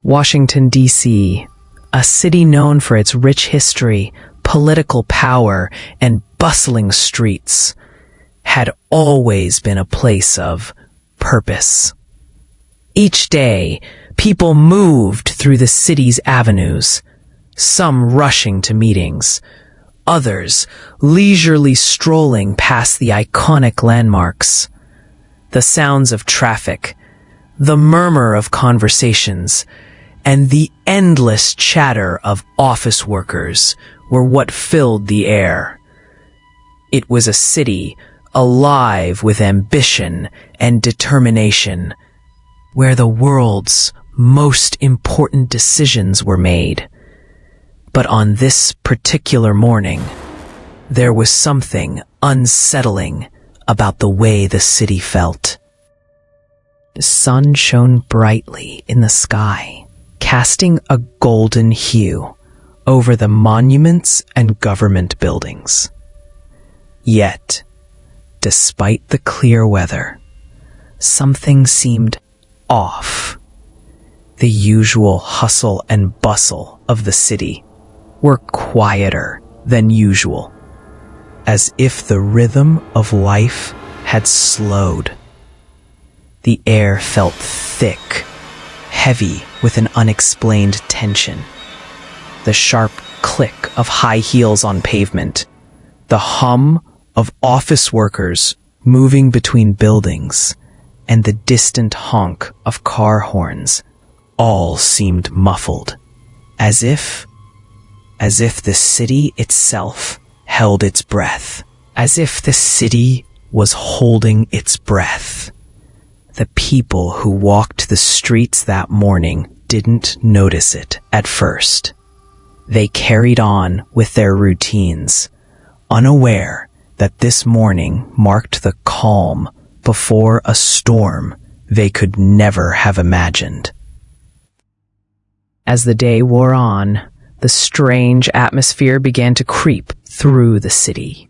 Washington, D.C., a city known for its rich history, political power, and bustling streets, had always been a place of purpose. Each day, people moved through the city's avenues, some rushing to meetings, others leisurely strolling past the iconic landmarks. The sounds of traffic, the murmur of conversations, and the endless chatter of office workers were what filled the air. It was a city alive with ambition and determination, where the world's most important decisions were made. But on this particular morning, there was something unsettling about the way the city felt. The sun shone brightly in the sky, casting a golden hue over the monuments and government buildings. Yet, despite the clear weather, something seemed off. The usual hustle and bustle of the city were quieter than usual, as if the rhythm of life had slowed. The air felt thick, heavy with an unexplained tension. The sharp click of high heels on pavement, the hum of office workers moving between buildings, and the distant honk of car horns all seemed muffled, as if the city itself held its breath, as if the city was holding its breath. The people who walked the streets that morning didn't notice it at first. They carried on with their routines, unaware that this morning marked the calm before a storm they could never have imagined. As the day wore on, the strange atmosphere began to creep through the city.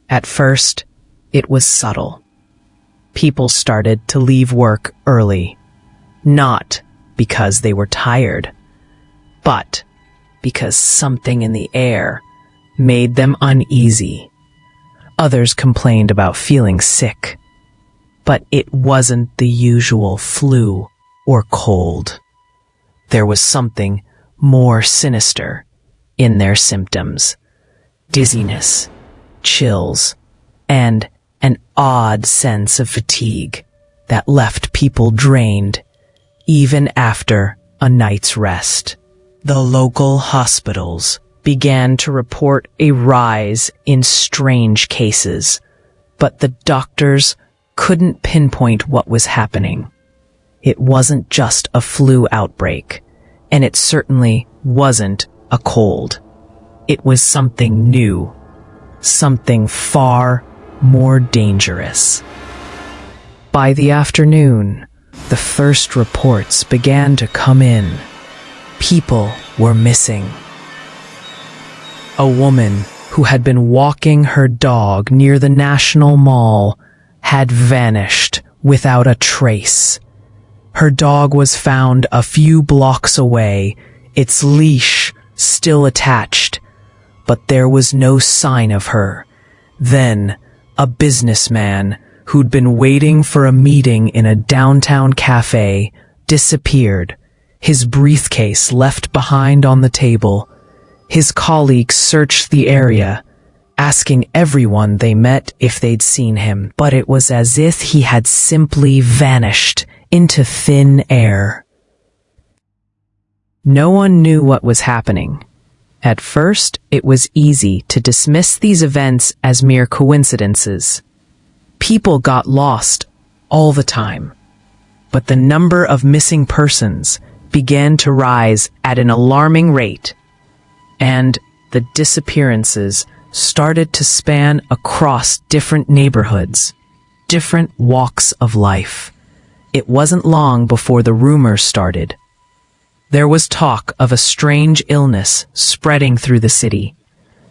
At first, it was subtle. People started to leave work early, not because they were tired, but because something in the air made them uneasy. Others complained about feeling sick, but it wasn't the usual flu or cold. There was something more sinister in their symptoms: dizziness, chills, and an odd sense of fatigue that left people drained even after a night's rest. The local hospitals began to report a rise in strange cases, but the doctors couldn't pinpoint what was happening. It wasn't just a flu outbreak, and it certainly wasn't a cold. It was something new, something far more dangerous. By the afternoon, the first reports began to come in. People were missing. A woman who had been walking her dog near the National Mall had vanished without a trace. Her dog was found a few blocks away, its leash still attached, but there was no sign of her. Then, a businessman who'd been waiting for a meeting in a downtown cafe disappeared, his briefcase left behind on the table. His colleagues searched the area, asking everyone they met if they'd seen him, but it was as if he had simply vanished into thin air. No one knew what was happening. At first, it was easy to dismiss these events as mere coincidences. People got lost all the time, but the number of missing persons began to rise at an alarming rate, and the disappearances started to span across different neighborhoods, different walks of life. It wasn't long before the rumors started. There was talk of a strange illness spreading through the city,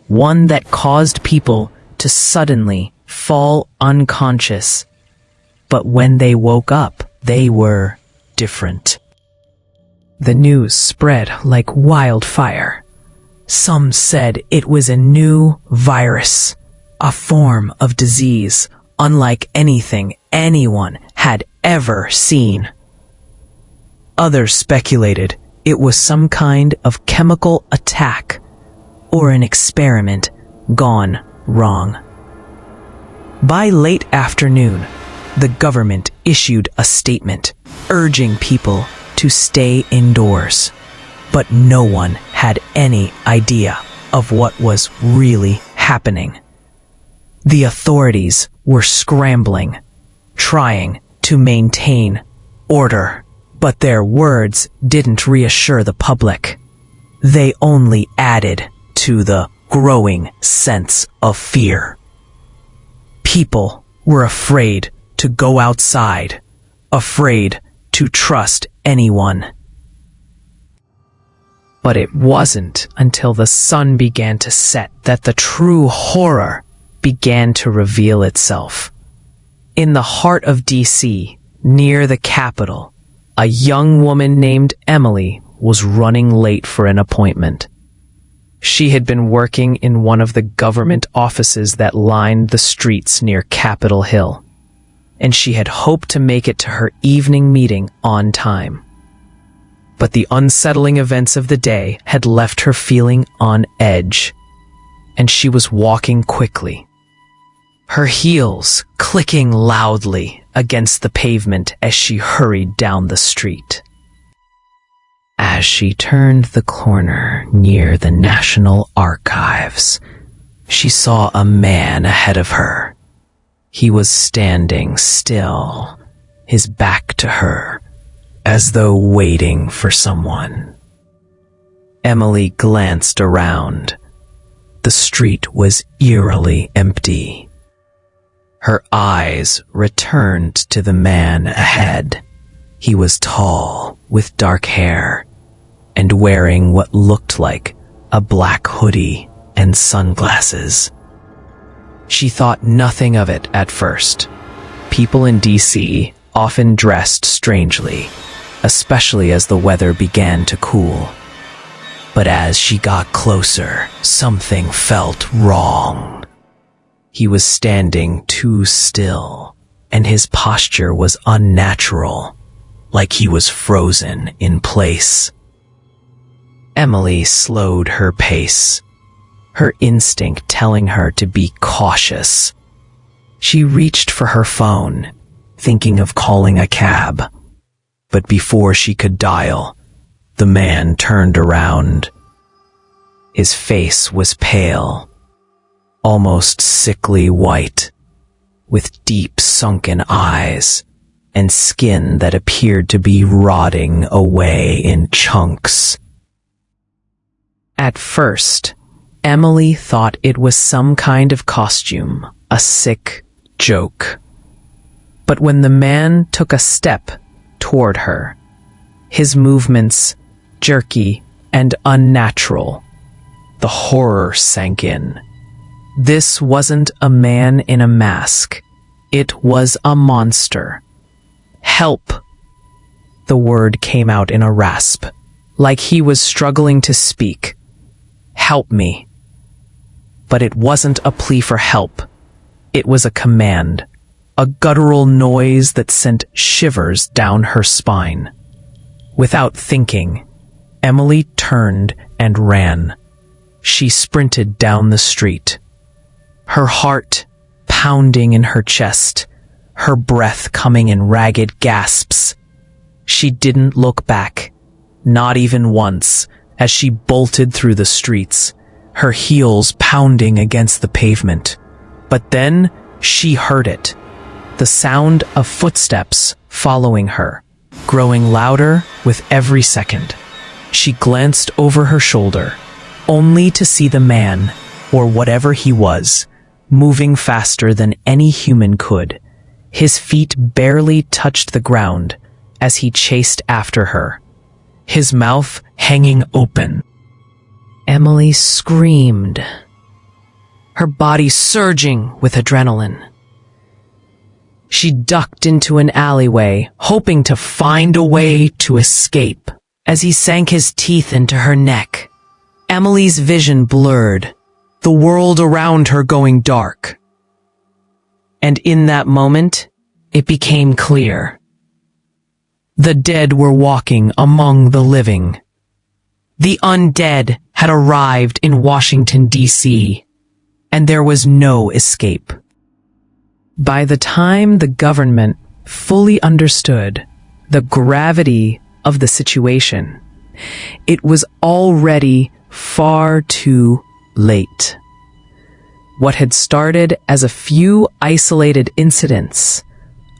one that caused people to suddenly fall unconscious. But when they woke up, they were different. The news spread like wildfire. Some said it was a new virus, a form of disease unlike anything anyone had ever seen. Others speculated it was some kind of chemical attack or an experiment gone wrong. By late afternoon, the government issued a statement urging people to stay indoors, but no one had any idea of what was really happening. The authorities were scrambling, trying to maintain order, but their words didn't reassure the public. They only added to the growing sense of fear. People were afraid to go outside, afraid to trust anyone. But it wasn't until the sun began to set that the true horror began to reveal itself. In the heart of D.C., near the Capitol, a young woman named Emily was running late for an appointment. She had been working in one of the government offices that lined the streets near Capitol Hill, and she had hoped to make it to her evening meeting on time. But the unsettling events of the day had left her feeling on edge, and she was walking quickly, her heels clicking loudly against the pavement as she hurried down the street. As she turned the corner near the National Archives, she saw a man ahead of her. He was standing still, his back to her, as though waiting for someone. Emily glanced around. The street was eerily empty. Her eyes returned to the man ahead. He was tall, with dark hair, and wearing what looked like a black hoodie and sunglasses. She thought nothing of it at first. People in D.C. often dressed strangely, especially as the weather began to cool. But as she got closer, something felt wrong. He was standing too still, and his posture was unnatural, like he was frozen in place. Emily slowed her pace, her instinct telling her to be cautious. She reached for her phone, thinking of calling a cab. But before she could dial, the man turned around. His face was pale, almost sickly white, with deep sunken eyes and skin that appeared to be rotting away in chunks. At first, Emily thought it was some kind of costume, a sick joke. But when the man took a step toward her, his movements jerky and unnatural, the horror sank in. This wasn't a man in a mask. It was a monster. Help! The word came out in a rasp, like he was struggling to speak. Help me. But it wasn't a plea for help. It was a command, a guttural noise that sent shivers down her spine. Without thinking, Emily turned and ran. She sprinted down the street, her heart pounding in her chest, her breath coming in ragged gasps. She didn't look back, not even once, as she bolted through the streets, her heels pounding against the pavement. But then she heard it, the sound of footsteps following her, growing louder with every second. She glanced over her shoulder, only to see the man, or whatever he was, moving faster than any human could. His feet barely touched the ground as he chased after her, his mouth hanging open. Emily screamed, her body surging with adrenaline. She ducked into an alleyway, hoping to find a way to escape. as he sank his teeth into her neck. Emily's vision blurred, the world around her going dark. And in that moment, it became clear. The dead were walking among the living. The undead had arrived in Washington, D.C., and there was no escape. By the time the government fully understood the gravity of the situation, it was already far too late. What had started as a few isolated incidents,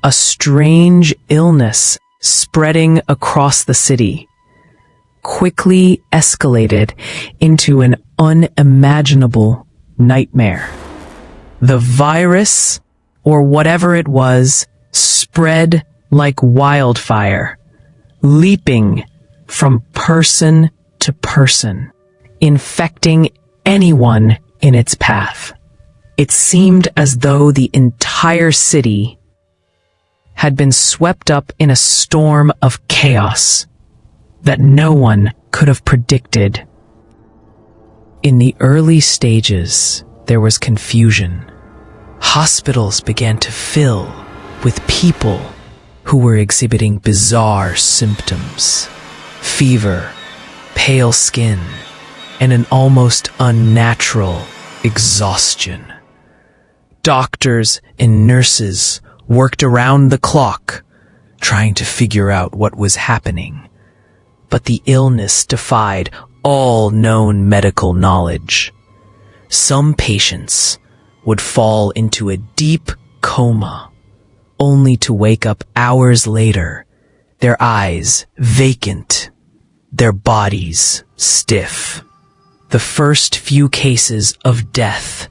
a strange illness spreading across the city, quickly escalated into an unimaginable nightmare. The virus, or whatever it was, spread like wildfire, leaping from person to person, infecting anyone in its path. It seemed as though the entire city had been swept up in a storm of chaos that no one could have predicted. In the early stages, there was confusion. Hospitals began to fill with people who were exhibiting bizarre symptoms: fever, pale skin, and an almost unnatural exhaustion. Doctors and nurses worked around the clock, trying to figure out what was happening. But the illness defied all known medical knowledge. Some patients would fall into a deep coma, only to wake up hours later, their eyes vacant, their bodies stiff. The first few cases of death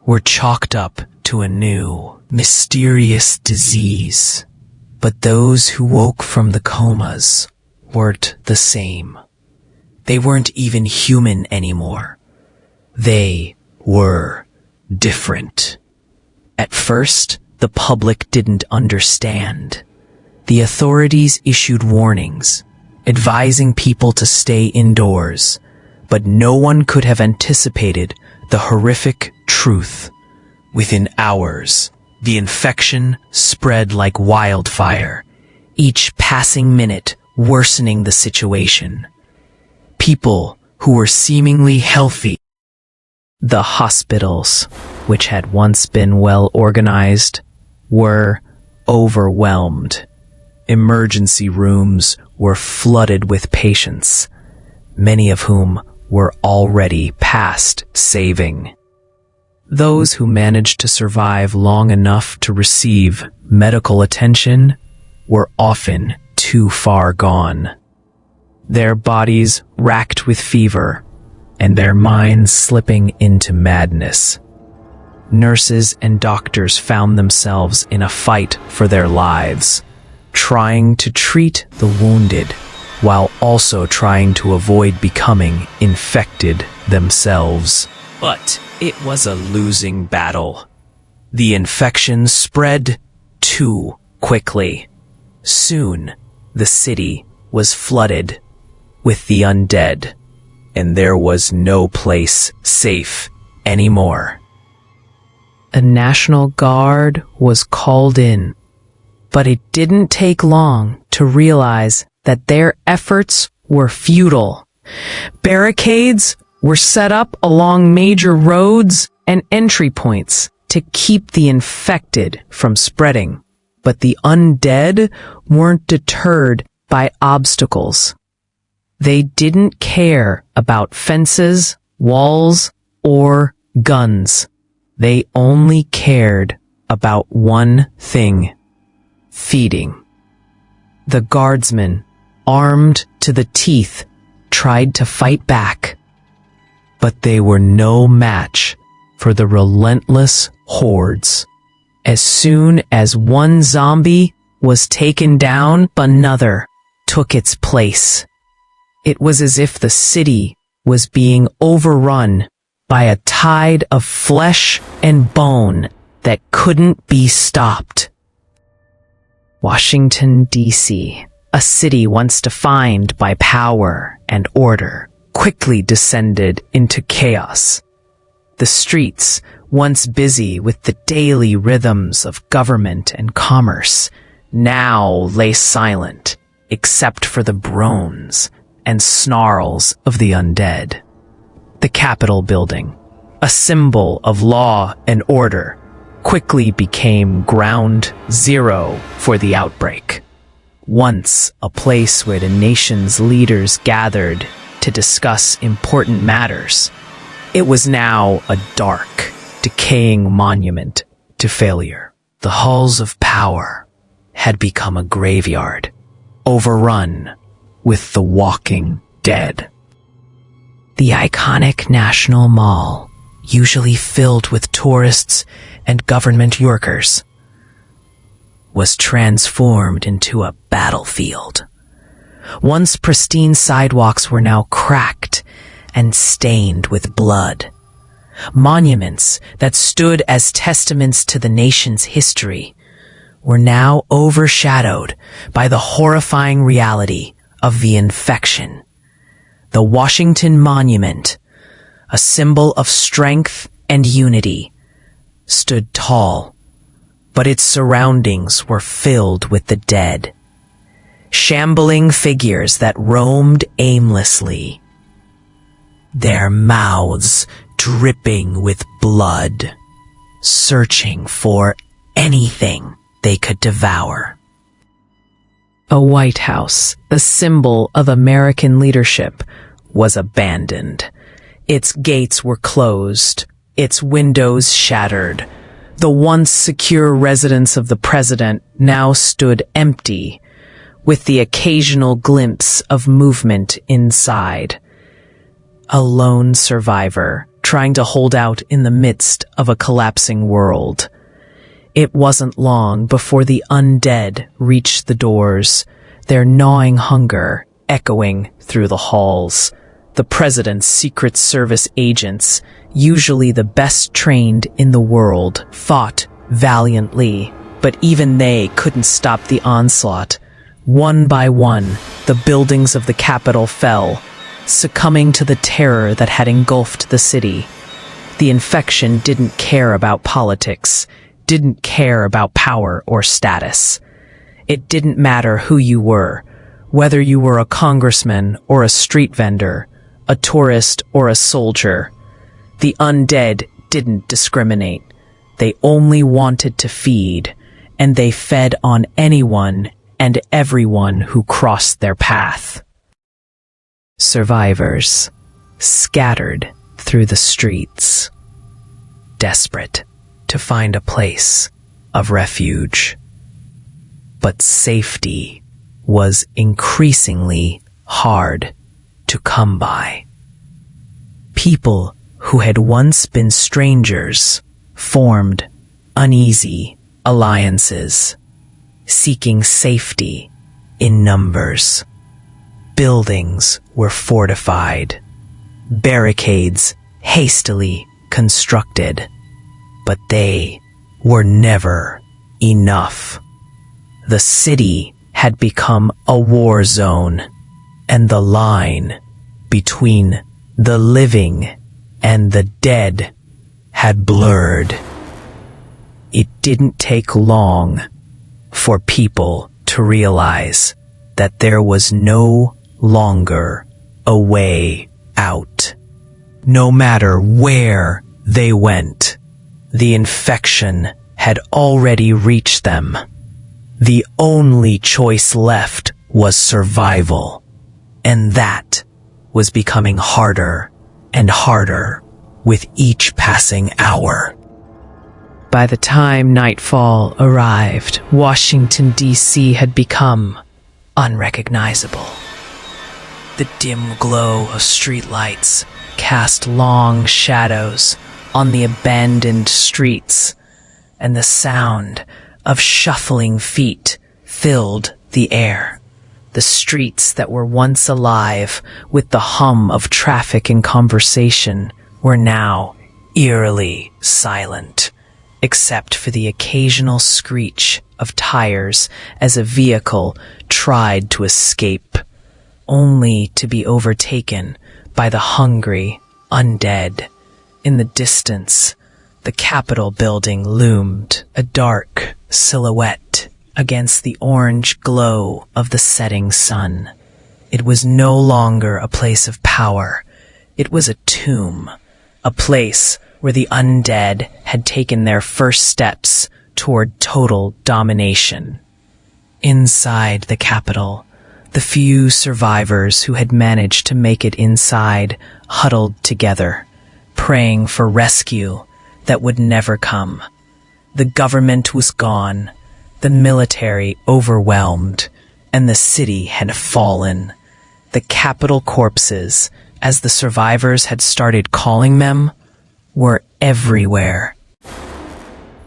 were chalked up to a new, mysterious disease. But those who woke from the comas weren't the same. They weren't even human anymore. They were different. At first, the public didn't understand. The authorities issued warnings, advising people to stay indoors, but no one could have anticipated the horrific truth. Within hours, the infection spread like wildfire, each passing minute worsening the situation. People who were seemingly healthy. The hospitals, which had once been well organized, were overwhelmed. Emergency rooms were flooded with patients, many of whom were already past saving. Those who managed to survive long enough to receive medical attention were often too far gone. Their bodies racked with fever, and their minds slipping into madness. Nurses and doctors found themselves in a fight for their lives, trying to treat the wounded while also trying to avoid becoming infected themselves. But it was a losing battle. The infection spread too quickly. Soon, the city was flooded with the undead, and there was no place safe anymore. A National Guard was called in, but it didn't take long to realize that their efforts were futile. Barricades were set up along major roads and entry points to keep the infected from spreading. But the undead weren't deterred by obstacles. They didn't care about fences, walls, or guns. They only cared about one thing: feeding. The guardsmen, armed to the teeth, tried to fight back. But they were no match for the relentless hordes. As soon as one zombie was taken down, another took its place. It was as if the city was being overrun by a tide of flesh and bone that couldn't be stopped. Washington, D.C., A city once defined by power and order quickly descended into chaos. The streets, once busy with the daily rhythms of government and commerce, now lay silent except for the groans and snarls of the undead. The Capitol building, a symbol of law and order, quickly became ground zero for the outbreak. Once a place where the nation's leaders gathered to discuss important matters, it was now a dark, decaying monument to failure. The halls of power had become a graveyard, overrun with the walking dead. The iconic National Mall, usually filled with tourists and government workers, was transformed into a battlefield. Once pristine sidewalks were now cracked and stained with blood. Monuments that stood as testaments to the nation's history were now overshadowed by the horrifying reality of the infection. The Washington Monument, a symbol of strength and unity, stood tall, but its surroundings were filled with the dead, shambling figures that roamed aimlessly, their mouths dripping with blood, searching for anything they could devour. A White House, a symbol of American leadership, was abandoned. Its gates were closed, its windows shattered. The once secure residence of the president now stood empty, with the occasional glimpse of movement inside. A lone survivor trying to hold out in the midst of a collapsing world. It wasn't long before the undead reached the doors, their gnawing hunger echoing through the halls. The president's Secret Service agents, usually the best trained in the world, fought valiantly, but even they couldn't stop the onslaught. One by one, the buildings of the Capitol fell, succumbing to the terror that had engulfed the city. The infection didn't care about politics, didn't care about power or status. It didn't matter who you were, whether you were a congressman or a street vendor, a tourist or a soldier. The undead didn't discriminate. They only wanted to feed, and they fed on anyone and everyone who crossed their path. Survivors scattered through the streets, desperate to find a place of refuge. But safety was increasingly hard to come by. People who had once been strangers formed uneasy alliances, seeking safety in numbers. Buildings were fortified, barricades hastily constructed, but they were never enough. The city had become a war zone, and the line between the living and the dead had blurred. It didn't take long for people to realize that there was no longer a way out. No matter where they went, the infection had already reached them. The only choice left was survival, and that was becoming harder and harder with each passing hour. By the time nightfall arrived, Washington, D.C. had become unrecognizable. The dim glow of streetlights cast long shadows on the abandoned streets, and the sound of shuffling feet filled the air. The streets that were once alive with the hum of traffic and conversation were now eerily silent, except for the occasional screech of tires as a vehicle tried to escape, only to be overtaken by the hungry undead. In the distance, the Capitol building loomed, a dark silhouette against the orange glow of the setting sun. It was no longer a place of power. It was a tomb, a place where the undead had taken their first steps toward total domination. Inside the Capitol, the few survivors who had managed to make it inside huddled together, praying for rescue that would never come. The government was gone, the military overwhelmed, and the city had fallen. The Capitol corpses, as the survivors had started calling them, were everywhere.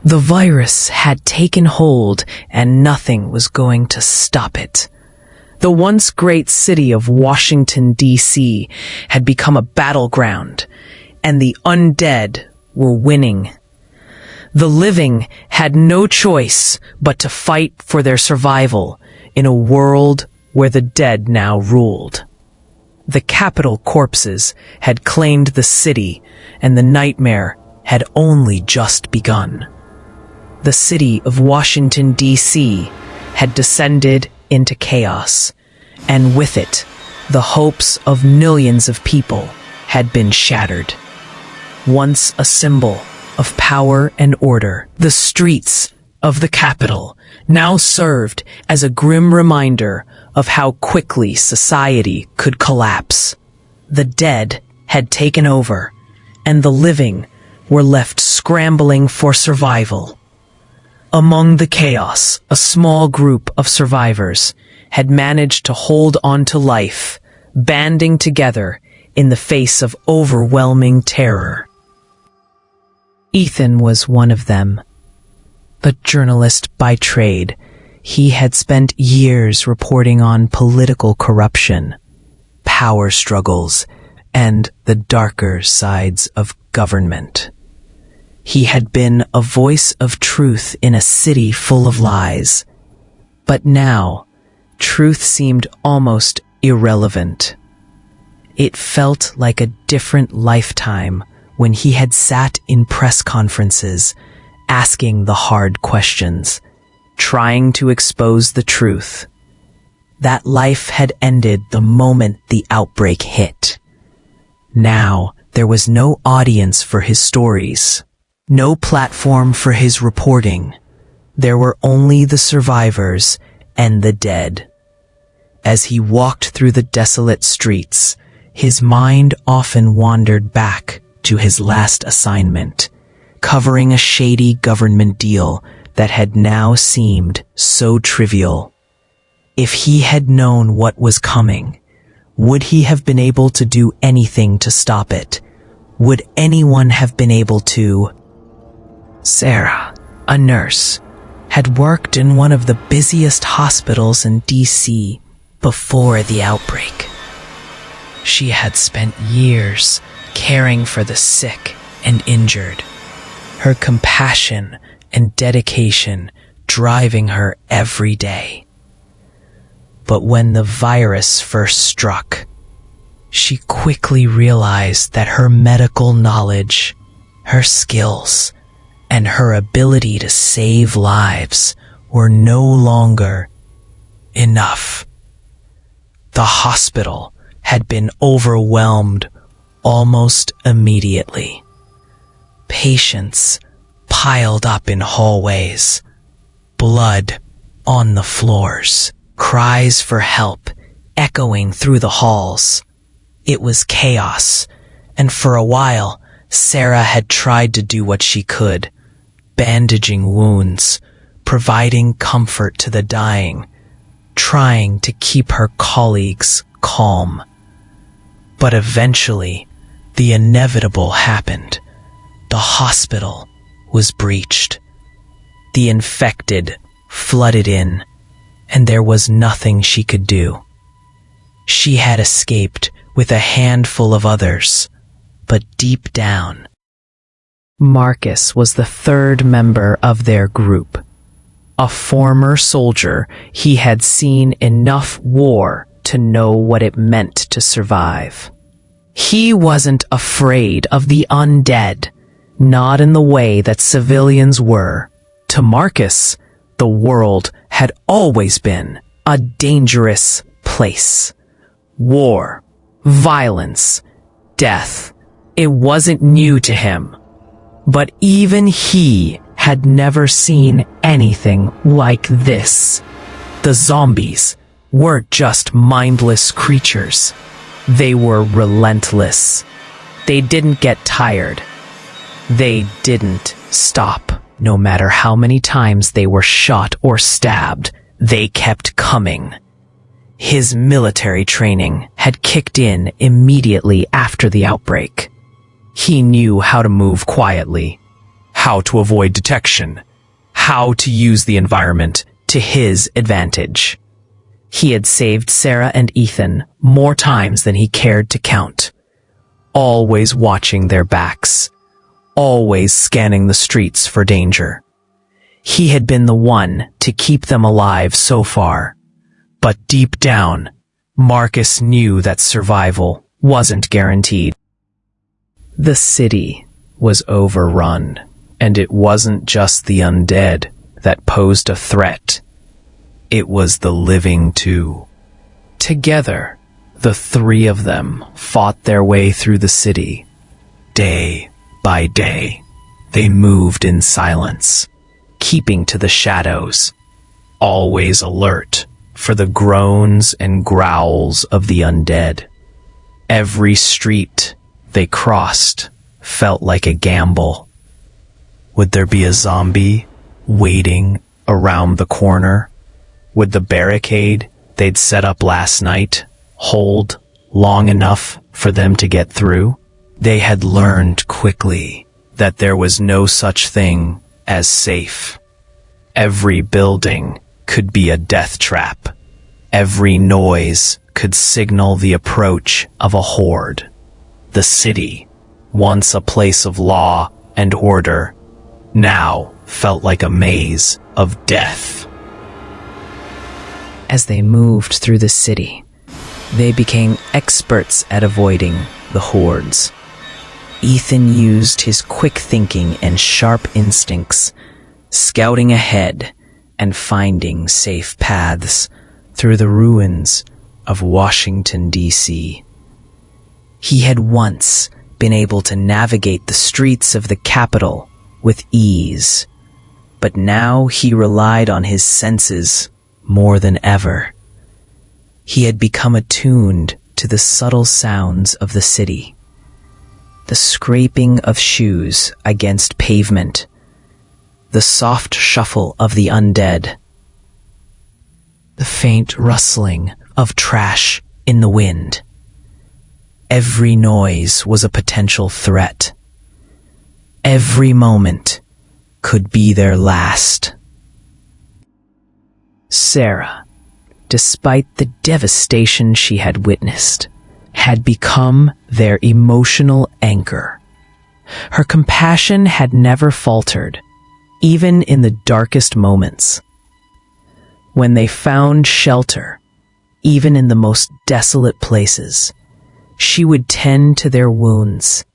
The virus had taken hold, and nothing was going to stop it. The once great city of Washington, D.C. had become a battleground, and the undead were winning. The living had no choice but to fight for their survival in a world where the dead now ruled. The Capitol corpses had claimed the city, and the nightmare had only just begun. The city of Washington, D.C. had descended into chaos, and with it, the hopes of millions of people had been shattered. Once a symbol of power and order, the streets of the Capitol now served as a grim reminder of how quickly society could collapse. The dead had taken over, and the living were left scrambling for survival. Among the chaos, a small group of survivors had managed to hold on to life, banding together in the face of overwhelming terror. Ethan was one of them. A journalist by trade, he had spent years reporting on political corruption, power struggles, and the darker sides of government. He had been a voice of truth in a city full of lies. But now, truth seemed almost irrelevant. It felt like a different lifetime when he had sat in press conferences, asking the hard questions, trying to expose the truth. That life had ended the moment the outbreak hit. Now, there was no audience for his stories, no platform for his reporting. There were only the survivors and the dead. As he walked through the desolate streets, his mind often wandered back to his last assignment, covering a shady government deal that had now seemed so trivial. If he had known what was coming, would he have been able to do anything to stop it? Would anyone have been able to? Sarah, a nurse, had worked in one of the busiest hospitals in D.C. before the outbreak. She had spent years caring for the sick and injured, her compassion and dedication driving her every day. But when the virus first struck, she quickly realized that her medical knowledge, her skills, and her ability to save lives were no longer enough. The hospital had been overwhelmed almost immediately. Patients piled up in hallways, blood on the floors, cries for help echoing through the halls. It was chaos, and for a while, Sarah had tried to do what she could, bandaging wounds, providing comfort to the dying, trying to keep her colleagues calm. But eventually, the inevitable happened. The hospital was breached. The infected flooded in, and there was nothing she could do. She had escaped with a handful of others, but deep down, Marcus was the third member of their group. A former soldier, he had seen enough war to know what it meant to survive. He wasn't afraid of the undead, not in the way that civilians were. To Marcus, the world had always been a dangerous place. War, violence, death. It wasn't new to him. But even he had never seen anything like this. The zombies weren't just mindless creatures. They were relentless. They didn't get tired. They didn't stop. No matter how many times they were shot or stabbed, they kept coming. His military training had kicked in immediately after the outbreak. He knew how to move quietly, how to avoid detection, how to use the environment to his advantage. He had saved Sarah and Ethan more times than he cared to count, always watching their backs, always scanning the streets for danger. He had been the one to keep them alive so far, but deep down, Marcus knew that survival wasn't guaranteed. The city was overrun, and it wasn't just the undead that posed a threat. It was the living too. Together, the three of them fought their way through the city. Day by day, they moved in silence, keeping to the shadows, always alert for the groans and growls of the undead. Every street they crossed felt like a gamble. Would there be a zombie waiting around the corner? Would the barricade they'd set up last night hold long enough for them to get through? They had learned quickly that there was no such thing as safe. Every building could be a death trap. Every noise could signal the approach of a horde. The city, once a place of law and order, now felt like a maze of death. As they moved through the city, they became experts at avoiding the hordes. Ethan used his quick thinking and sharp instincts, scouting ahead and finding safe paths through the ruins of Washington, D.C. He had once been able to navigate the streets of the capital with ease, but now he relied on his senses more than ever. He had become attuned to the subtle sounds of the city. The scraping of shoes against pavement, the soft shuffle of the undead, the faint rustling of trash in the wind. Every noise was a potential threat. Every moment could be their last. Sarah, despite the devastation she had witnessed, had become their emotional anchor. Her compassion had never faltered, even in the darkest moments. When they found shelter, even in the most desolate places, she would tend to their wounds,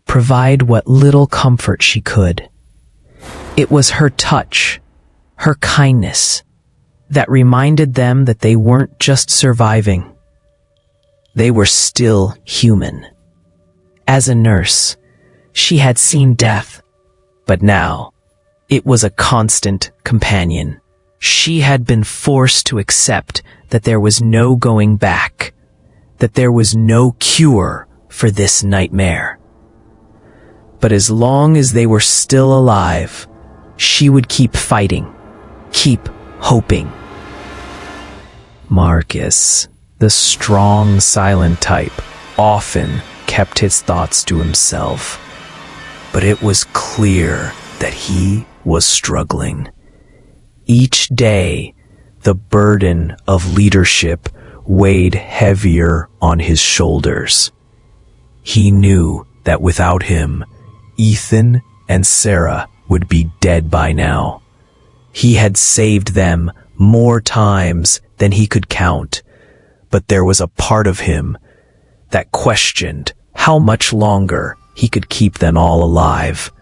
provide what little comfort she could. It was her touch, her kindness, that reminded them that they weren't just surviving. They were still human. As a nurse, she had seen death, but now it was a constant companion. She had been forced to accept that there was no going back, that there was no cure for this nightmare. But as long as they were still alive, she would keep fighting, keep hoping. Marcus, the strong, silent type, often kept his thoughts to himself, but it was clear that he was struggling. Each day, the burden of leadership weighed heavier on his shoulders. He knew that without him, Ethan and Sarah would be dead by now. He had saved them more times than he could count, but there was a part of him that questioned how much longer he could keep them all alive.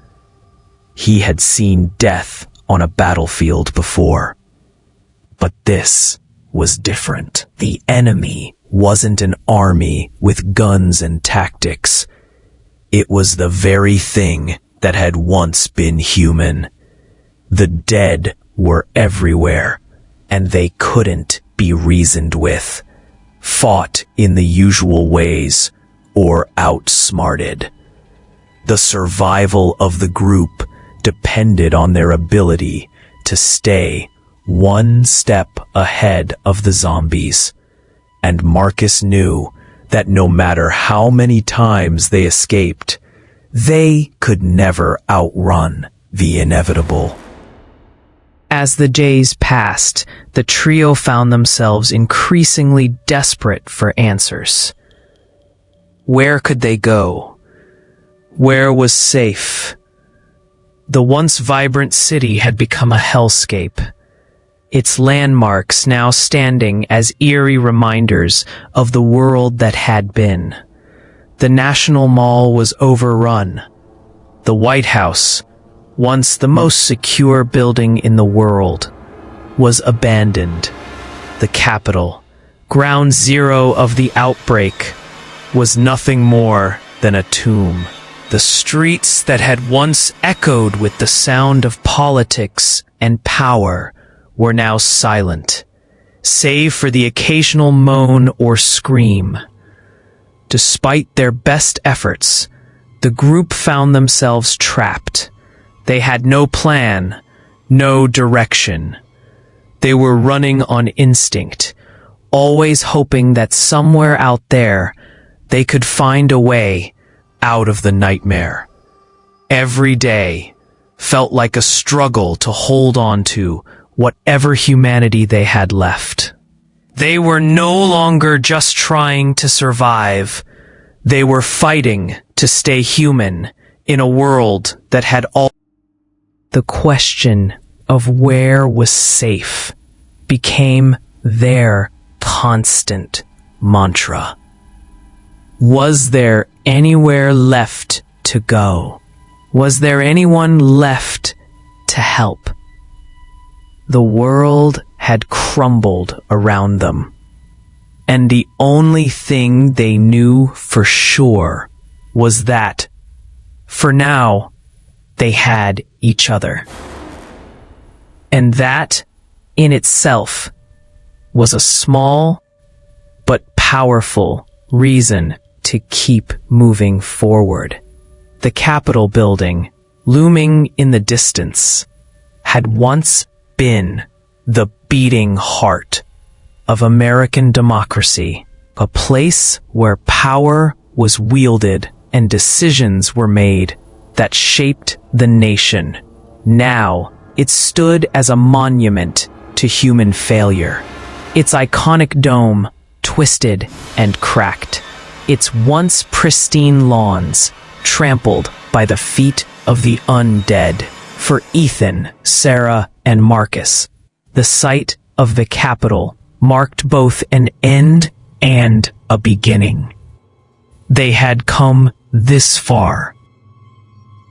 He had seen death on a battlefield before, but this was different. The enemy wasn't an army with guns and tactics. It was the very thing that had once been human. The dead were everywhere, and they couldn't be reasoned with, fought in the usual ways, or outsmarted. The survival of the group depended on their ability to stay one step ahead of the zombies, and Marcus knew that no matter how many times they escaped, they could never outrun the inevitable. As the days passed, the trio found themselves increasingly desperate for answers. Where could they go? Where was safe? The once vibrant city had become a hellscape, its landmarks now standing as eerie reminders of the world that had been. The National Mall was overrun. The White House, once the most secure building in the world, was abandoned. The Capitol, ground zero of the outbreak, was nothing more than a tomb. The streets that had once echoed with the sound of politics and power were now silent, save for the occasional moan or scream. Despite their best efforts, the group found themselves trapped. They had no plan, no direction. They were running on instinct, always hoping that somewhere out there they could find a way out of the nightmare. Every day felt like a struggle to hold on to whatever humanity they had left. They were no longer just trying to survive. They were fighting to stay human in a world that had all. The question of where was safe became their constant mantra. Was there anywhere left to go? Was there anyone left to help? The world had crumbled around them, and the only thing they knew for sure was that, for now, they had each other. And that, in itself, was a small but powerful reason to keep moving forward. The Capitol building, looming in the distance, had once been the beating heart of American democracy, a place where power was wielded and decisions were made that shaped the nation. Now, it stood as a monument to human failure. Its iconic dome twisted and cracked, its once pristine lawns trampled by the feet of the undead. For Ethan, Sarah, and Marcus, the sight of the Capitol marked both an end and a beginning. They had come this far.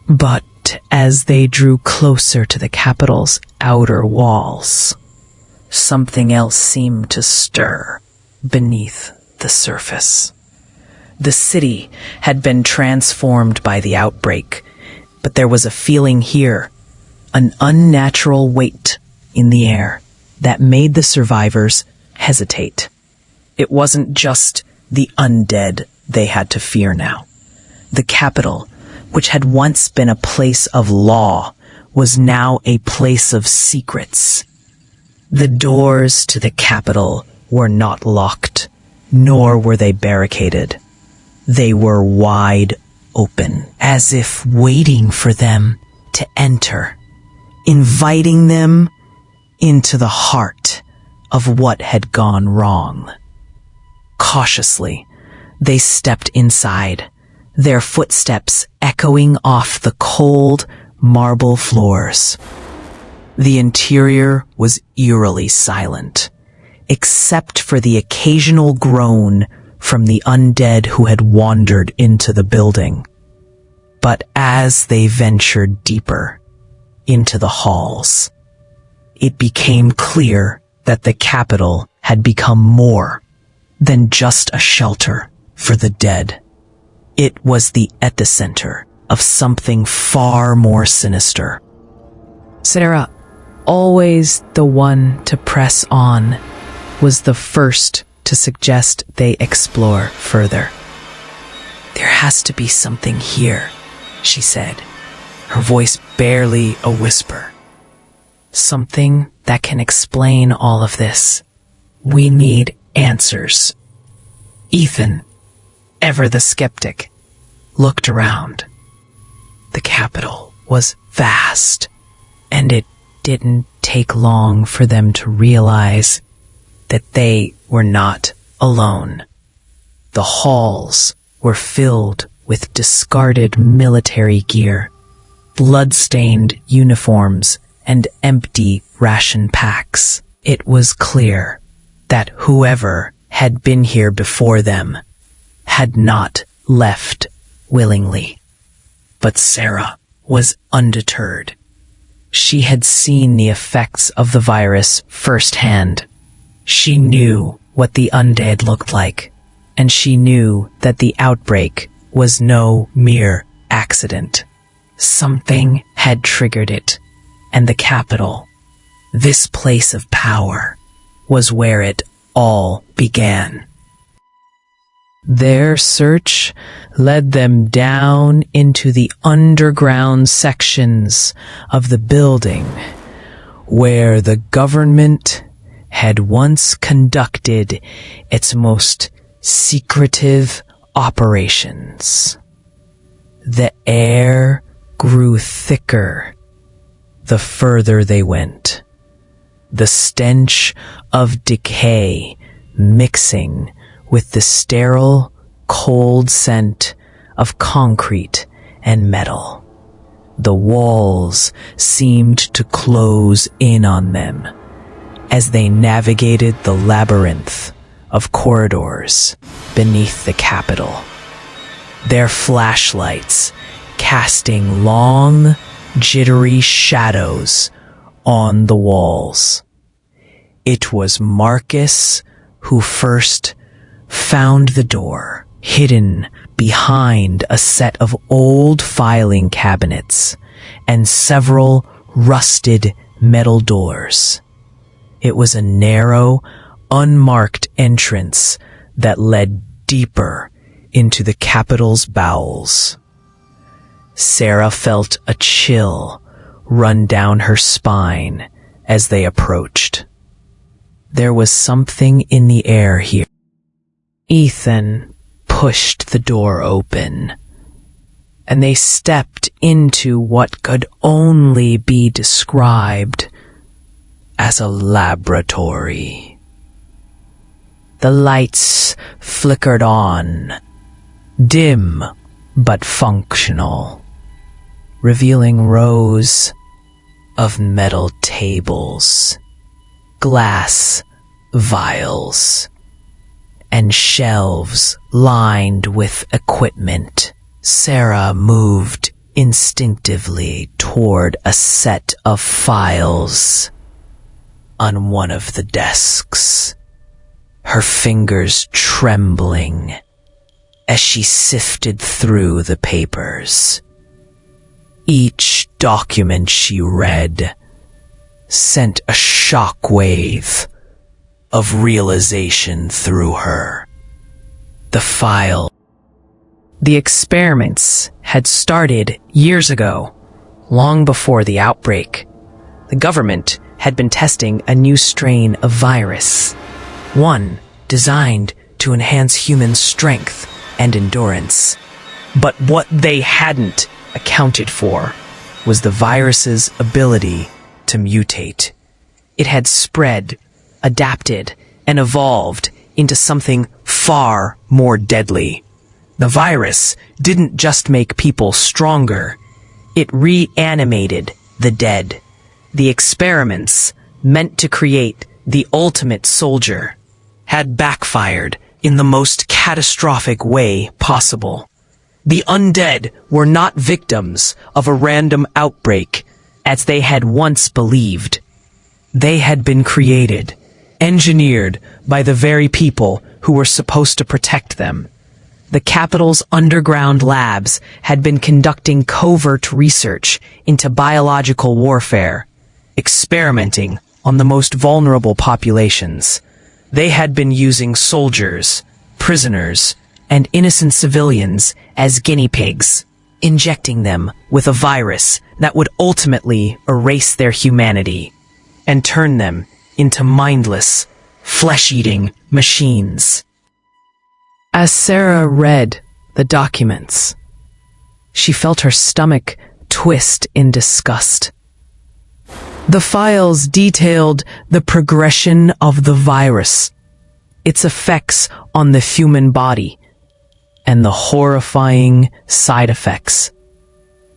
But as they drew closer to the Capitol's outer walls, something else seemed to stir beneath the surface. The city had been transformed by the outbreak, but there was a feeling here, an unnatural weight in the air that made the survivors hesitate. It wasn't just the undead they had to fear now. The Capitol, which had once been a place of law, was now a place of secrets. The doors to the Capitol were not locked, nor were they barricaded. They were wide open, as if waiting for them to enter, inviting them into the heart of what had gone wrong. Cautiously, they stepped inside, their footsteps echoing off the cold marble floors. The interior was eerily silent, except for the occasional groan from the undead who had wandered into the building. But as they ventured deeper into the halls, it became clear that the capital had become more than just a shelter for the dead. It was the epicenter of something far more sinister. Sarah, always the one to press on, was the first to suggest they explore further. "There has to be something here," she said, her voice barely a whisper. "Something that can explain all of this. We need answers." Ethan, ever the skeptic, looked around. The capital was vast, and it didn't take long for them to realize that they were not alone. The halls were filled with discarded military gear, blood-stained uniforms, and empty ration packs. It was clear that whoever had been here before them had not left willingly. But Sarah was undeterred. She had seen the effects of the virus firsthand. She knew what the undead looked like, and she knew that the outbreak was no mere accident. Something had triggered it, and the capital, this place of power, was where it all began. Their search led them down into the underground sections of the building where the government had once conducted its most secretive operations. The air grew thicker the further they went, the stench of decay mixing with the sterile, cold scent of concrete and metal. The walls seemed to close in on them as they navigated the labyrinth of corridors beneath the capital, their flashlights casting long, jittery shadows on the walls. It was Marcus who first found the door, hidden behind a set of old filing cabinets and several rusted metal doors. It was a narrow, unmarked entrance that led deeper into the capital's bowels. Sarah felt a chill run down her spine as they approached. There was something in the air here. Ethan pushed the door open, and they stepped into what could only be described as a laboratory. The lights flickered on, dim but functional, revealing rows of metal tables, glass vials, and shelves lined with equipment. Sarah moved instinctively toward a set of files on one of the desks, her fingers trembling as she sifted through the papers. Each document she read sent a shockwave of realization through her. The experiments had started years ago, long before the outbreak. The government had been testing a new strain of virus, one designed to enhance human strength and endurance. But what they hadn't accounted for was the virus's ability to mutate. It had spread, adapted, and evolved into something far more deadly. The virus didn't just make people stronger, it reanimated the dead, The experiments, meant to create the ultimate soldier, had backfired in the most catastrophic way possible. The undead were not victims of a random outbreak, as they had once believed. They had been created, engineered by the very people who were supposed to protect them. The capital's underground labs had been conducting covert research into biological warfare, experimenting on the most vulnerable populations. They had been using soldiers, prisoners, and innocent civilians as guinea pigs, injecting them with a virus that would ultimately erase their humanity and turn them into mindless, flesh-eating machines. As Sarah read the documents, she felt her stomach twist in disgust. The files detailed the progression of the virus, its effects on the human body, and the horrifying side effects.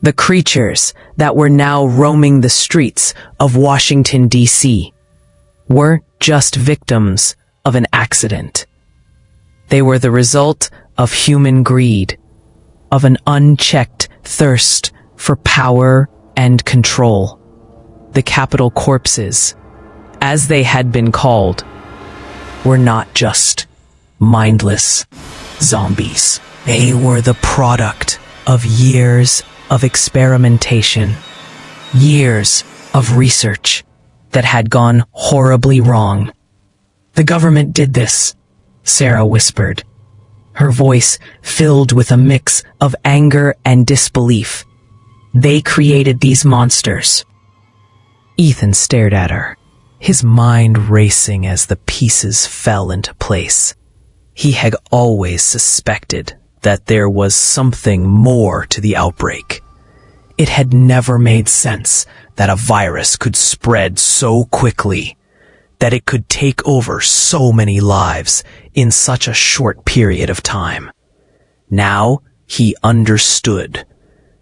The creatures that were now roaming the streets of Washington, D.C. weren't just victims of an accident. They were the result of human greed, of an unchecked thirst for power and control. The capital corpses, as they had been called, were not just mindless zombies. They were the product of years of experimentation, years of research that had gone horribly wrong. The government did this, Sarah whispered, her voice filled with a mix of anger and disbelief. They created these monsters. Ethan stared at her, his mind racing as the pieces fell into place. He had always suspected that there was something more to the outbreak. It had never made sense that a virus could spread so quickly, that it could take over so many lives in such a short period of time. Now he understood.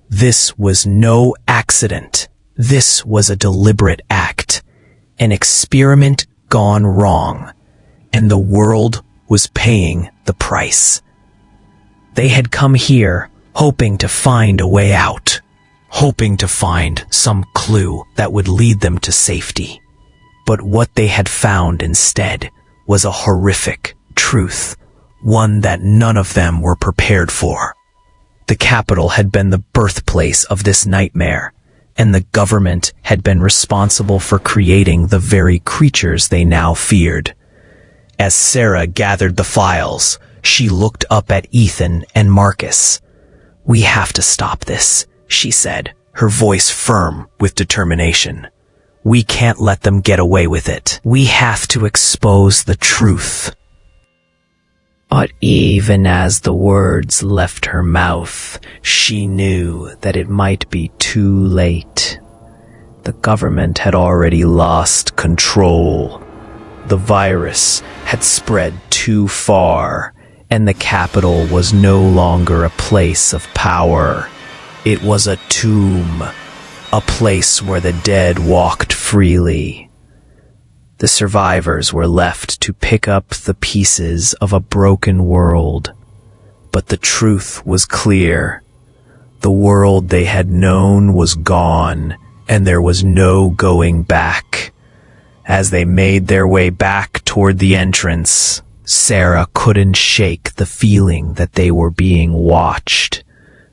This was no accident. This was a deliberate act, an experiment gone wrong, and the world was paying the price. They had come here hoping to find a way out, hoping to find some clue that would lead them to safety. But what they had found instead was a horrific truth, one that none of them were prepared for. The capital had been the birthplace of this nightmare, and the government had been responsible for creating the very creatures they now feared. As Sarah gathered the files, she looked up at Ethan and Marcus. "We have to stop this," she said, her voice firm with determination. "We can't let them get away with it. We have to expose the truth." But even as the words left her mouth, she knew that it might be too late. The government had already lost control. The virus had spread too far, and the capital was no longer a place of power. It was a tomb, a place where the dead walked freely. The survivors were left to pick up the pieces of a broken world. But the truth was clear. The world they had known was gone, and there was no going back. As they made their way back toward the entrance, Sarah couldn't shake the feeling that they were being watched.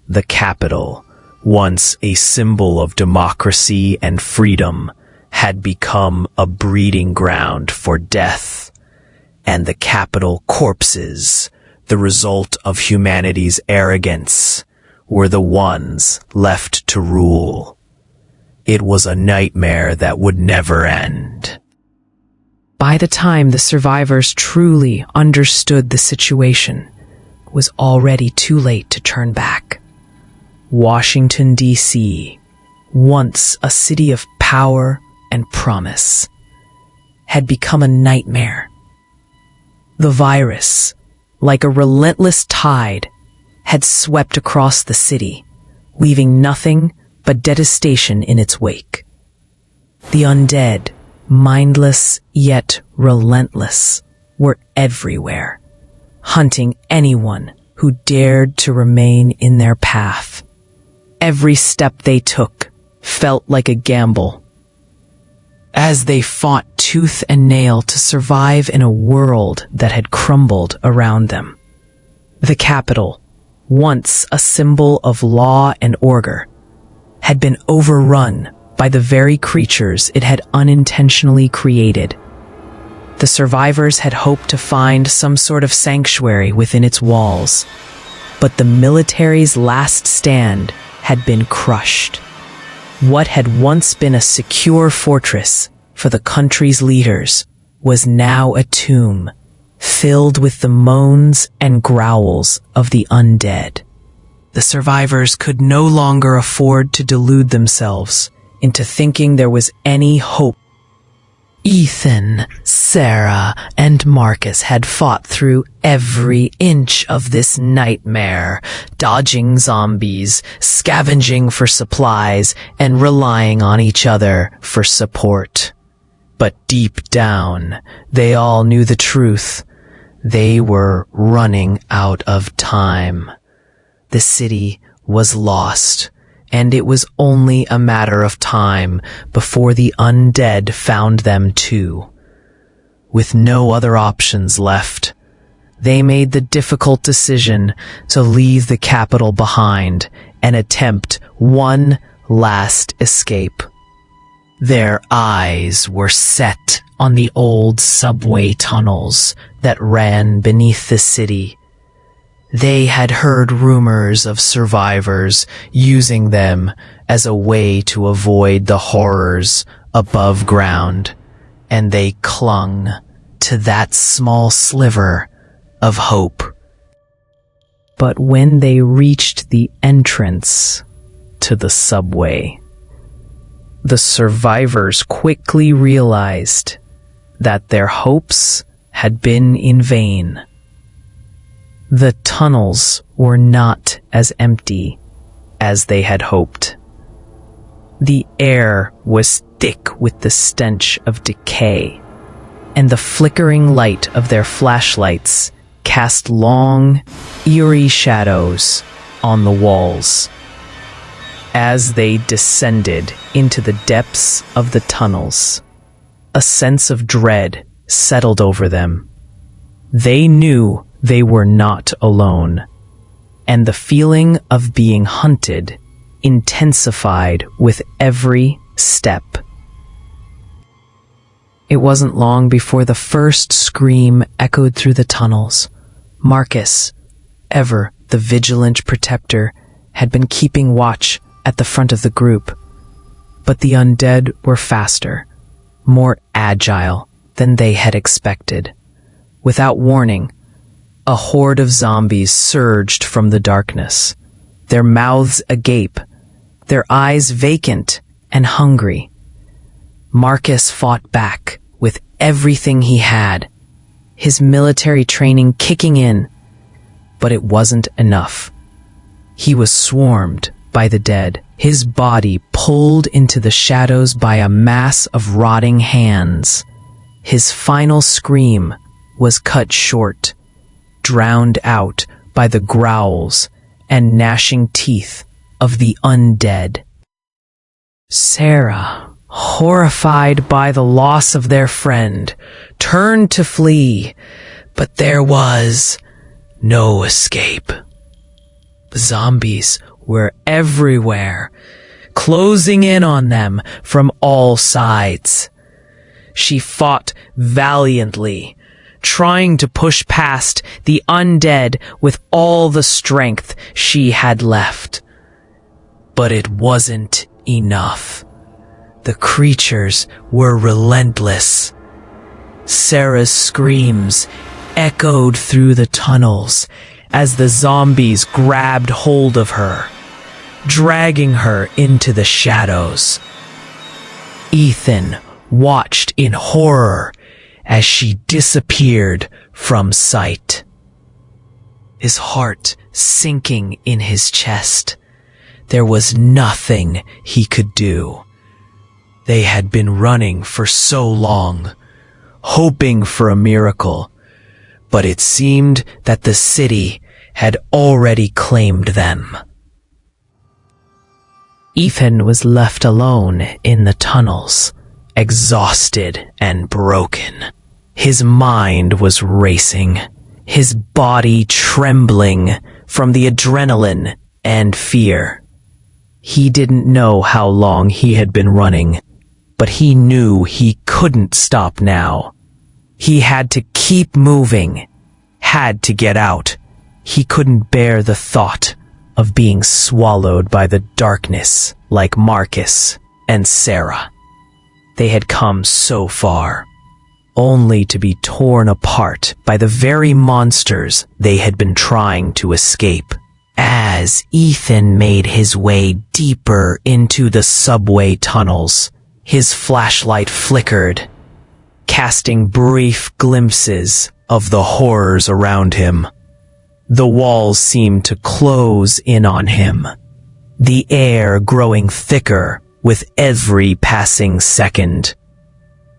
The capital, once a symbol of democracy and freedom, had become a breeding ground for death, and the capital corpses, the result of humanity's arrogance, were the ones left to rule. It was a nightmare that would never end. By the time the survivors truly understood the situation, it was already too late to turn back. Washington, D.C., once a city of power and promise, had become a nightmare. The virus, like a relentless tide, had swept across the city, leaving nothing but devastation in its wake. The undead, mindless yet relentless, were everywhere, hunting anyone who dared to remain in their path. Every step they took felt like a gamble, as they fought tooth and nail to survive in a world that had crumbled around them. The capital, once a symbol of law and order, had been overrun by the very creatures it had unintentionally created. The survivors had hoped to find some sort of sanctuary within its walls, but the military's last stand had been crushed. What had once been a secure fortress for the country's leaders was now a tomb, filled with the moans and growls of the undead. The survivors could no longer afford to delude themselves into thinking there was any hope. Ethan, Sarah, and Marcus had fought through every inch of this nightmare, dodging zombies, scavenging for supplies, and relying on each other for support. But deep down, they all knew the truth. They were running out of time. The city was lost, and it was only a matter of time before the undead found them too. With no other options left, they made the difficult decision to leave the capital behind and attempt one last escape. Their eyes were set on the old subway tunnels that ran beneath the city. They had heard rumors of survivors using them as a way to avoid the horrors above ground, and they clung to that small sliver of hope. But when they reached the entrance to the subway, the survivors quickly realized that their hopes had been in vain. The tunnels were not as empty as they had hoped. The air was thick with the stench of decay, and the flickering light of their flashlights cast long, eerie shadows on the walls. As they descended into the depths of the tunnels, a sense of dread settled over them. They knew they were not alone, and the feeling of being hunted intensified with every step. It wasn't long before the first scream echoed through the tunnels. Marcus, ever the vigilant protector, had been keeping watch at the front of the group, but the undead were faster, more agile than they had expected. Without warning, a horde of zombies surged from the darkness, their mouths agape, their eyes vacant and hungry. Marcus fought back with everything he had, his military training kicking in, but it wasn't enough. He was swarmed by the dead, his body pulled into the shadows by a mass of rotting hands. His final scream was cut short, drowned out by the growls and gnashing teeth of the undead. Sarah, horrified by the loss of their friend, turned to flee, but there was no escape. The zombies were everywhere, closing in on them from all sides. She fought valiantly, trying to push past the undead with all the strength she had left. But it wasn't enough. The creatures were relentless. Sarah's screams echoed through the tunnels as the zombies grabbed hold of her, dragging her into the shadows. Ethan watched in horror as she disappeared from sight, his heart sinking in his chest. There was nothing he could do. They had been running for so long, hoping for a miracle, but it seemed that the city had already claimed them. Ethan was left alone in the tunnels, exhausted and broken. His mind was racing, his body trembling from the adrenaline and fear. He didn't know how long he had been running, but he knew he couldn't stop now. He had to keep moving, had to get out. He couldn't bear the thought of being swallowed by the darkness like Marcus and Sarah. They had come so far, only to be torn apart by the very monsters they had been trying to escape. As Ethan made his way deeper into the subway tunnels, his flashlight flickered, casting brief glimpses of the horrors around him. The walls seemed to close in on him, the air growing thicker with every passing second.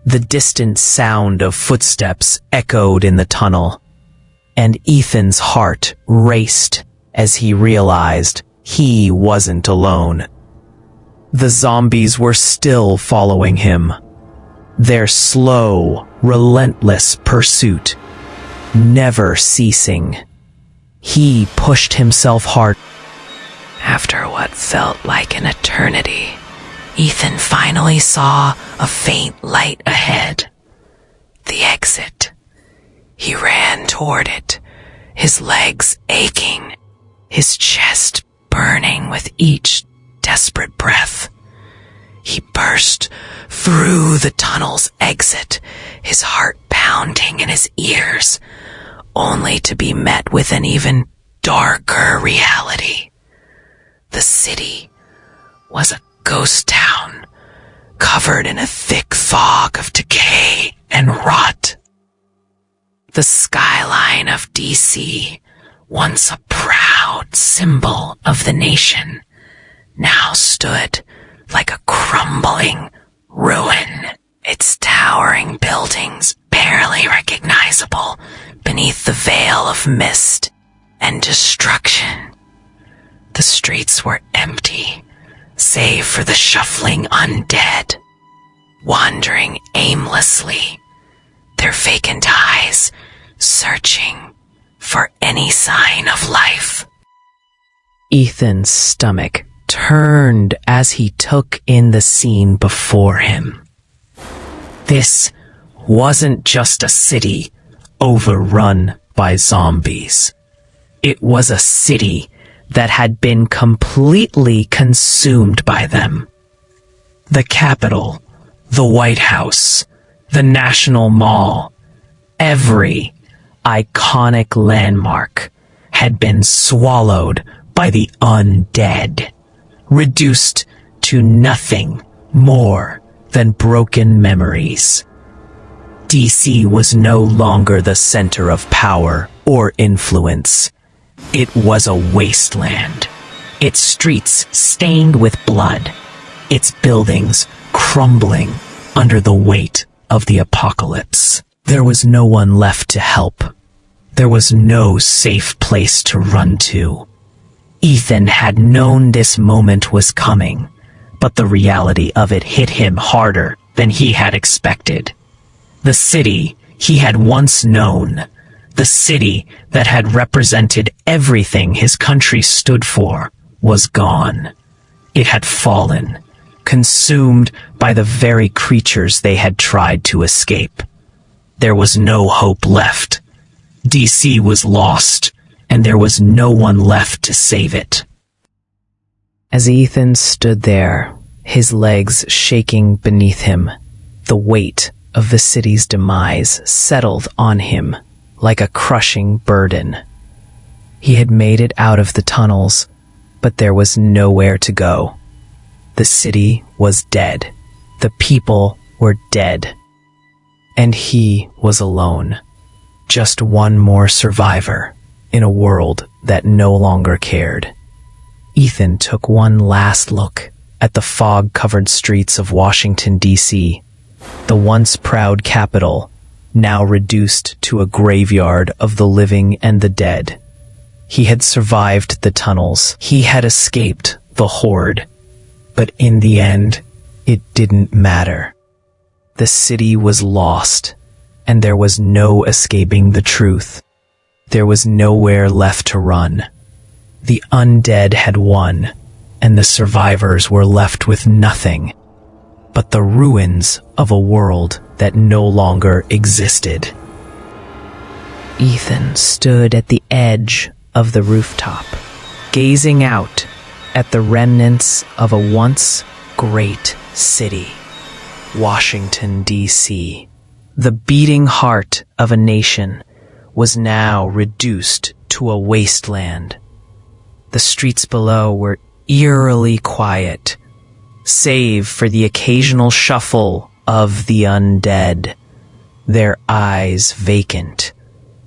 The distant sound of footsteps echoed in the tunnel, and Ethan's heart raced as he realized he wasn't alone. The zombies were still following him, their slow, relentless pursuit never ceasing. He pushed himself hard. After what felt like an eternity, Ethan finally saw a faint light ahead. The exit. He ran toward it, his legs aching, his chest burning with each desperate breath. He burst through the tunnel's exit, his heart pounding in his ears, only to be met with an even darker reality. The city was a ghost town, covered in a thick fog of decay and rot. The skyline of D.C., once a proud symbol of the nation, now stood like a crumbling ruin, its towering buildings barely recognizable beneath the veil of mist and destruction. The streets were empty, save for the shuffling undead, wandering aimlessly, their vacant eyes searching for any sign of life. Ethan's stomach turned as he took in the scene before him. This wasn't just a city overrun by zombies. It was a city that had been completely consumed by them. The Capitol, the White House, the National Mall, every iconic landmark had been swallowed by the undead, reduced to nothing more than broken memories. DC was no longer the center of power or influence. It was a wasteland, its streets stained with blood, its buildings crumbling under the weight of the apocalypse. There was no one left to help. There was no safe place to run to. Ethan had known this moment was coming, but the reality of it hit him harder than he had expected. The city he had once known, the city that had represented everything his country stood for, was gone. It had fallen, consumed by the very creatures they had tried to escape. There was no hope left. DC was lost, and there was no one left to save it. As Ethan stood there, his legs shaking beneath him, the weight of the city's demise settled on him like a crushing burden. He had made it out of the tunnels, but there was nowhere to go. The city was dead. The people were dead. And he was alone. Just one more survivor in a world that no longer cared. Ethan took one last look at the fog-covered streets of Washington, D.C., the once proud capital, now reduced to a graveyard of the living and the dead. He had survived the tunnels. He had escaped the horde. But in the end, it didn't matter. The city was lost, and there was no escaping the truth. There was nowhere left to run. The undead had won, and the survivors were left with nothing but the ruins of a world that no longer existed. Ethan stood at the edge of the rooftop, gazing out at the remnants of a once great city, Washington, D.C. The beating heart of a nation was now reduced to a wasteland. The streets below were eerily quiet, save for the occasional shuffle of the undead, their eyes vacant,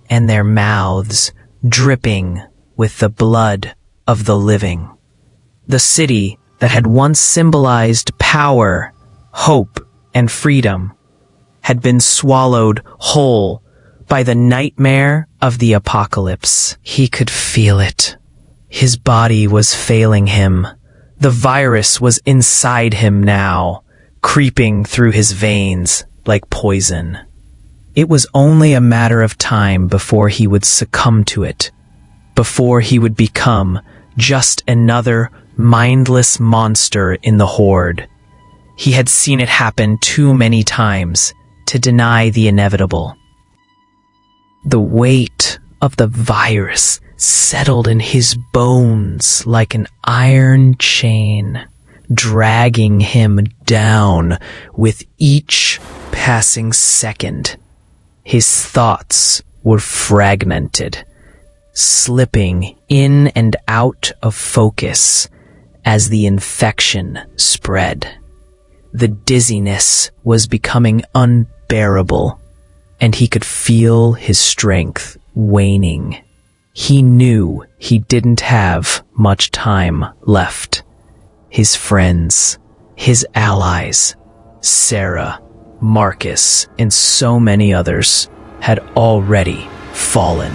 and their mouths dripping with the blood of the living. The city that had once symbolized power, hope, and freedom had been swallowed whole by the nightmare of the apocalypse. He could feel it. His body was failing him. The virus was inside him now, creeping through his veins like poison. It was only a matter of time before he would succumb to it, before he would become just another mindless monster in the horde. He had seen it happen too many times to deny the inevitable. The weight of the virus settled in his bones like an iron chain, dragging him down with each passing second. His thoughts were fragmented, slipping in and out of focus as the infection spread. The dizziness was becoming unbearable, and he could feel his strength waning. He knew he didn't have much time left. His friends, his allies, Sarah, Marcus, and so many others had already fallen.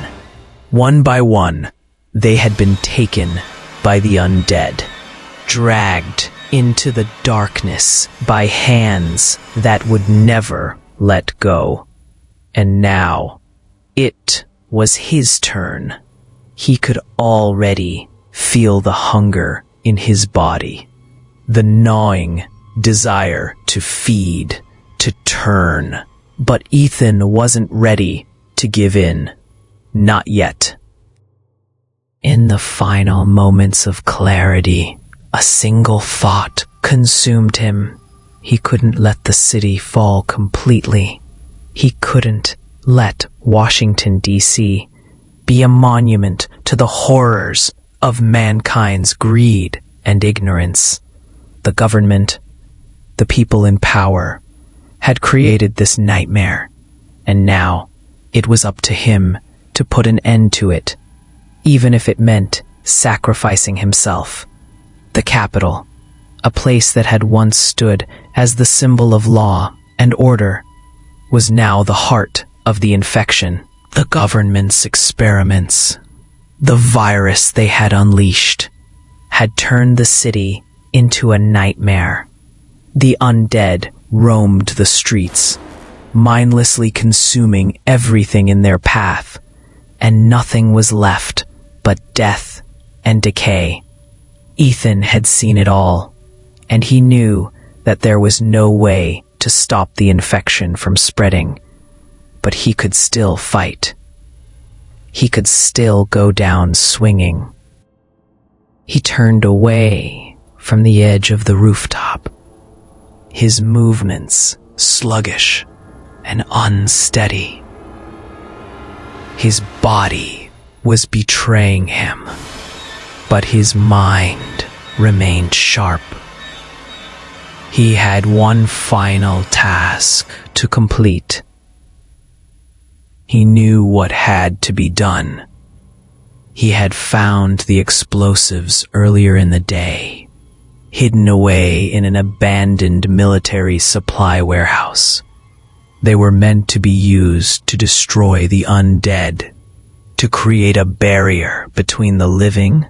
One by one, they had been taken by the undead, dragged into the darkness by hands that would never let go. And now, it was his turn. He could already feel the hunger in his body, the gnawing desire to feed, to turn. But Ethan wasn't ready to give in. Not yet. In the final moments of clarity, a single thought consumed him. He couldn't let the city fall completely. He couldn't let Washington, D.C. be a monument to the horrors of mankind's greed and ignorance. The government, the people in power, had created this nightmare, and now it was up to him to put an end to it, even if it meant sacrificing himself. The capital, a place that had once stood as the symbol of law and order, was now the heart of the infection. The government's experiments, the virus they had unleashed, had turned the city into a nightmare. The undead roamed the streets, mindlessly consuming everything in their path, and nothing was left but death and decay. Ethan had seen it all, and he knew that there was no way to stop the infection from spreading. But he could still fight. He could still go down swinging. He turned away from the edge of the rooftop, his movements sluggish and unsteady. His body was betraying him, but his mind remained sharp. He had one final task to complete. He knew what had to be done. He had found the explosives earlier in the day. hidden away in an abandoned military supply warehouse. They were meant to be used to destroy the undead, to create a barrier between the living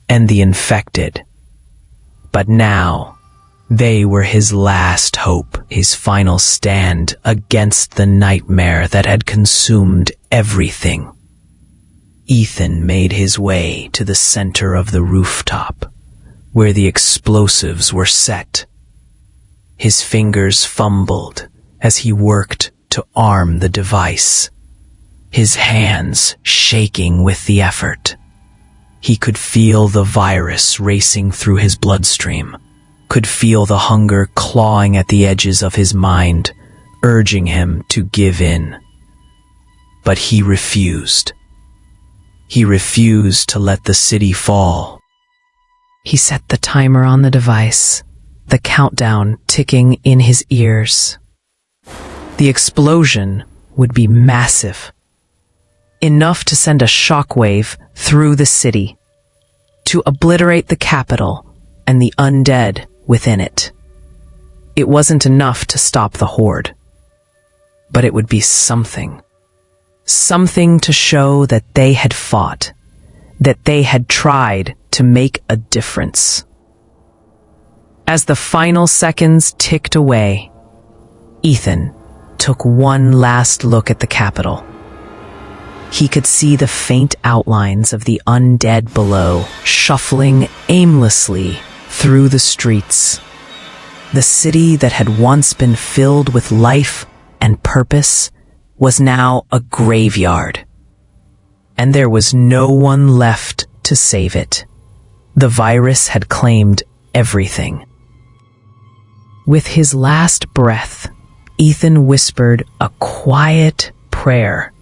and the infected. But now, they were his last hope, his final stand against the nightmare that had consumed everything. Ethan made his way to the center of the rooftop, where the explosives were set. His fingers fumbled as he worked to arm the device, his hands shaking with the effort. He could feel the virus racing through his bloodstream, could feel the hunger clawing at the edges of his mind, urging him to give in. But he refused. He refused to let the city fall. He set the timer on the device, the countdown ticking in his ears. The explosion would be massive, enough to send a shockwave through the city, to obliterate the capital and the undead within it. It wasn't enough to stop the horde, but it would be something. Something to show that they had fought, that they had tried to make a difference. As the final seconds ticked away, Ethan took one last look at the capital. He could see the faint outlines of the undead below, shuffling aimlessly through the streets. The city that had once been filled with life and purpose was now a graveyard, and there was no one left to save it. The virus had claimed everything. With his last breath, Ethan whispered a quiet prayer,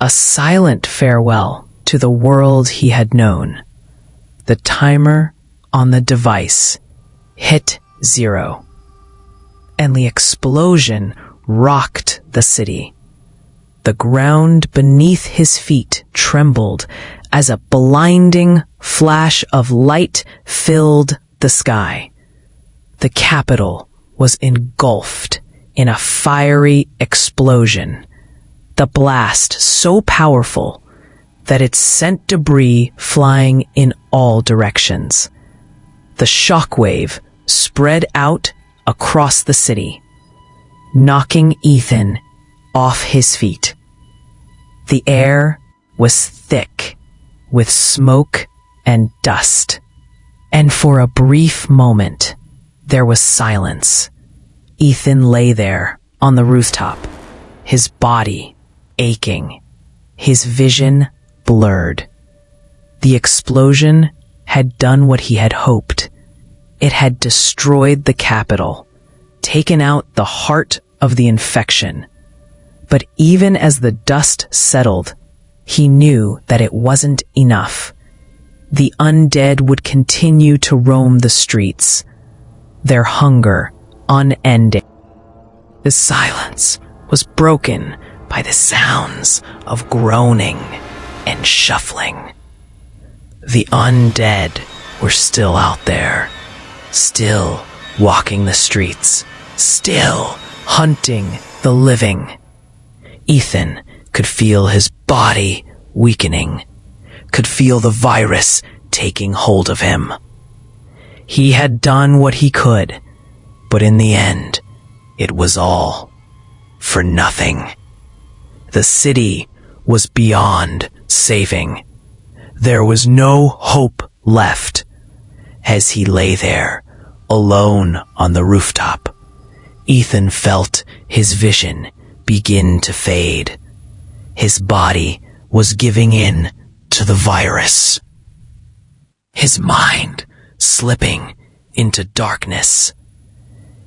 a silent farewell to the world he had known. The timer on the device hit 0, and the explosion rocked the city. The ground beneath his feet trembled as a blinding flash of light filled the sky. The capital was engulfed in a fiery explosion, the blast so powerful that it sent debris flying in all directions. The shockwave spread out across the city, knocking Ethan off his feet. The air was thick with smoke and dust, and for a brief moment, there was silence. Ethan lay there on the rooftop, his body aching, his vision blurred. The explosion had done what he had hoped. It had destroyed the capital, taken out the heart of the infection. But even as the dust settled, he knew that it wasn't enough. The undead would continue to roam the streets, their hunger unending. The silence was broken by the sounds of groaning and shuffling. The undead were still out there, still walking the streets, still hunting the living. Ethan could feel his body weakening, could feel the virus taking hold of him. He had done what he could, but in the end, it was all for nothing. The city was beyond saving. There was no hope left. As he lay there, alone on the rooftop, Ethan felt his vision begin to fade. His body was giving in to the virus. His mind slipping into darkness.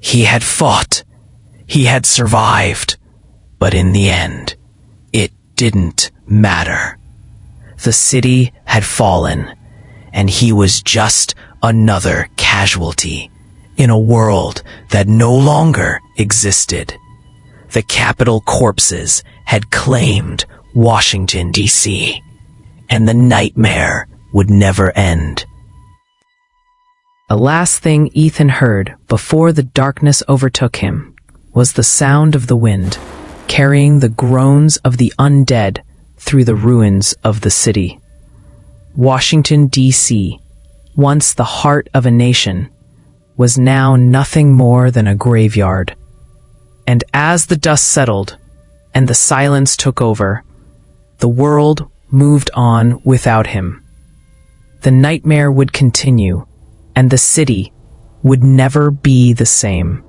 He had fought. He had survived. But in the end, it didn't matter. The city had fallen, and he was just another casualty in a world that no longer existed. The capital corpses had claimed Washington, D.C., and the nightmare would never end. The last thing Ethan heard before the darkness overtook him was the sound of the wind, carrying the groans of the undead through the ruins of the city. Washington, D.C., once the heart of a nation, was now nothing more than a graveyard. And as the dust settled and the silence took over, the world moved on without him. The nightmare would continue, and the city would never be the same.